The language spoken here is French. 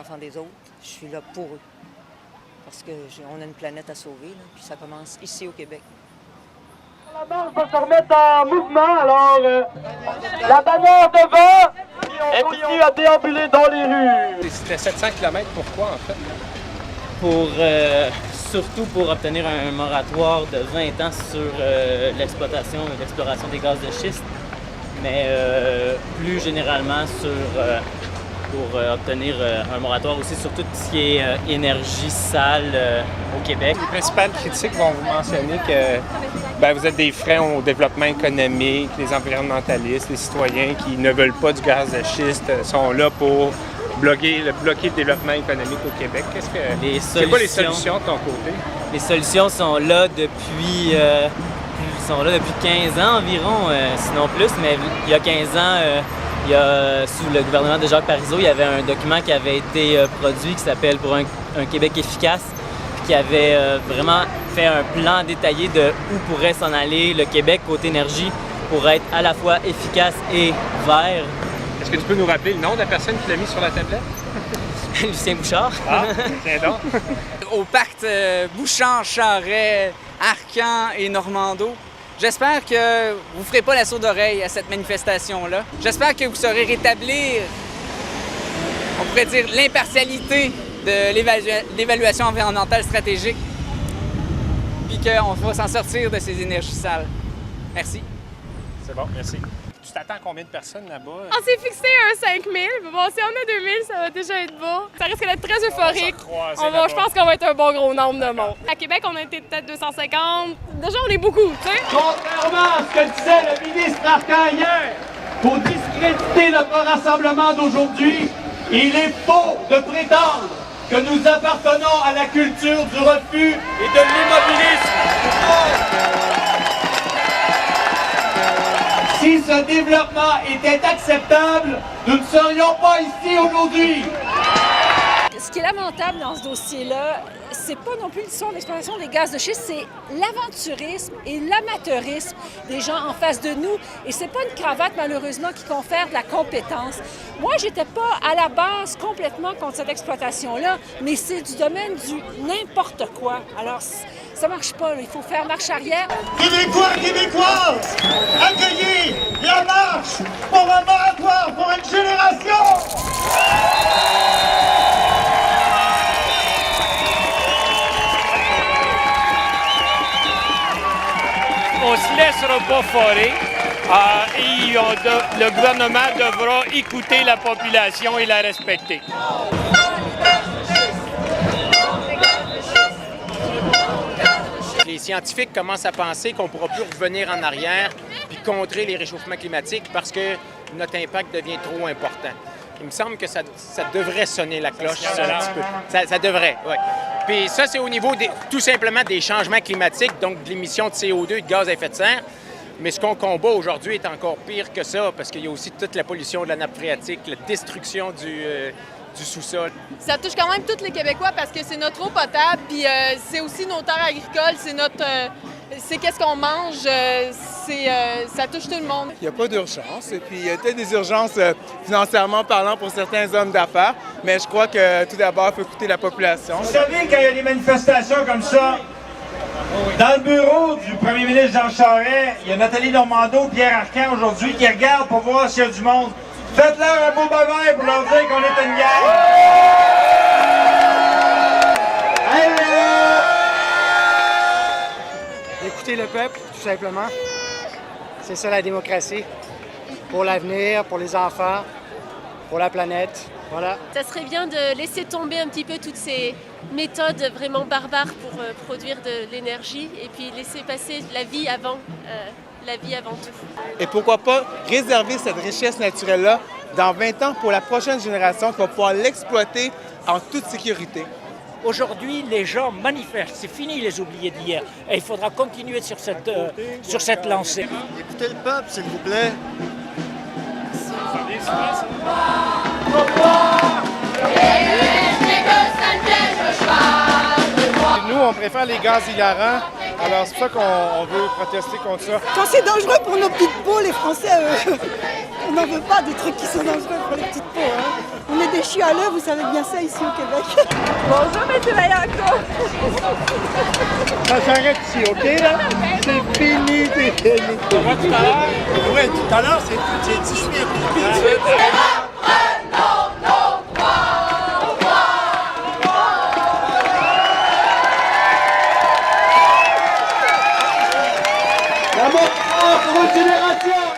enfants des autres. Je suis là pour eux. Parce qu'on a une planète à sauver, là, puis ça commence ici au Québec. La marche va se remettre en mouvement, alors la bannière devant, et continue à déambuler dans les rues. C'était 700 km, pourquoi en fait? Surtout pour obtenir un moratoire de 20 ans sur l'exploitation et l'exploration des gaz de schiste, mais plus généralement pour obtenir un moratoire aussi sur tout ce qui est énergie sale au Québec. Les principales critiques vont vous mentionner que vous êtes des freins au développement économique, les environnementalistes, les citoyens qui ne veulent pas du gaz de schiste sont là pour bloquer le développement économique au Québec. C'est quoi les solutions de ton côté? Les solutions sont là depuis 15 ans environ, sinon plus, mais il y a 15 ans, sous le gouvernement de Jacques Parizeau, il y avait un document qui avait été produit qui s'appelle « Pour un Québec efficace », qui avait vraiment fait un plan détaillé de où pourrait s'en aller le Québec côté énergie pour être à la fois efficace et vert. Est-ce que tu peux nous rappeler le nom de la personne qui l'a mis sur la tablette? Lucien Bouchard. Ah, tiens donc. Au pacte Bouchard, Charret, Arcan et Normando, j'espère que vous ne ferez pas la sourde oreille à cette manifestation-là. J'espère que vous saurez rétablir, on pourrait dire, l'impartialité de l'évaluation environnementale stratégique, puis qu'on va s'en sortir de ces énergies sales. Merci. C'est bon, merci. Tu t'attends à combien de personnes là-bas? On s'est fixé un 5000, mais bon, si on a 2000, ça va déjà être beau. Ça risque d'être très euphorique. Je pense qu'on va être un bon gros nombre de monde. À Québec, on a été peut-être 250. Déjà, on est beaucoup, tu sais. Contrairement à ce que disait le ministre Arcan hier, pour discréditer notre rassemblement d'aujourd'hui, il est faux de prétendre que nous appartenons à la culture du refus et de l'immobilisme. Si ce développement était acceptable, nous ne serions pas ici aujourd'hui. Ce qui est lamentable dans ce dossier-là, c'est pas non plus l'histoire de l'exploitation des gaz de schiste, c'est l'aventurisme et l'amateurisme des gens en face de nous. Et c'est pas une cravate, malheureusement, qui confère de la compétence. Moi, j'étais pas à la base complètement contre cette exploitation-là, mais c'est du domaine du n'importe quoi. Alors, ça marche pas, là. Il faut faire marche arrière. Québécois, Québécoises, accueillez la marche pour un moratoire pour une génération! On ne se laissera pas forer. Le gouvernement devra écouter la population et la respecter. Les scientifiques commencent à penser qu'on ne pourra plus revenir en arrière puis contrer les réchauffements climatiques parce que notre impact devient trop important. Il me semble que ça devrait sonner la cloche ça, un petit peu. Ça devrait, oui. Puis ça, c'est au niveau tout simplement des changements climatiques, donc de l'émission de CO2 et de gaz à effet de serre. Mais ce qu'on combat aujourd'hui est encore pire que ça parce qu'il y a aussi toute la pollution de la nappe phréatique, la destruction du sous-sol. Ça touche quand même tous les Québécois parce que c'est notre eau potable, puis c'est aussi nos terres agricoles, c'est qu'est-ce qu'on mange, ça touche tout le monde. Il n'y a pas d'urgence, et puis il y a peut-être des urgences financièrement parlant pour certains hommes d'affaires, mais je crois que tout d'abord, il faut écouter la population. Vous savez, quand il y a des manifestations comme ça, dans le bureau du premier ministre Jean Charest, il y a Nathalie Normando, Pierre Arcan aujourd'hui qui regardent pour voir s'il y a du monde. Faites-leur un beau bye-bye pour leur dire qu'on est une gang. Écoutez le peuple, tout simplement. C'est ça la démocratie. Pour l'avenir, pour les enfants, pour la planète. Voilà. Ça serait bien de laisser tomber un petit peu toutes ces méthodes vraiment barbares pour produire de l'énergie et puis laisser passer la vie avant tout. Et pourquoi pas réserver cette richesse naturelle-là dans 20 ans pour la prochaine génération qui va pouvoir l'exploiter en toute sécurité. Aujourd'hui, les gens manifestent. C'est fini les oubliés d'hier. Et il faudra continuer sur cette lancée. Écoutez le peuple, s'il vous plaît. Nous, on préfère les gaz hilarants. Alors, c'est pour ça qu'on veut protester contre ça. Quand c'est dangereux pour nos petites peaux, les Français, On n'en veut pas des trucs qui sont dangereux pour les petites peaux. Hein. On est des chialeux, vous savez bien ça ici au Québec. Bonjour, M. Vaillancourt. Ça s'arrête ici, OK, là? C'est fini, c'est fini. Tout à l'heure? Oui, tout à l'heure, c'est 18 minutes. La mort pour une génération!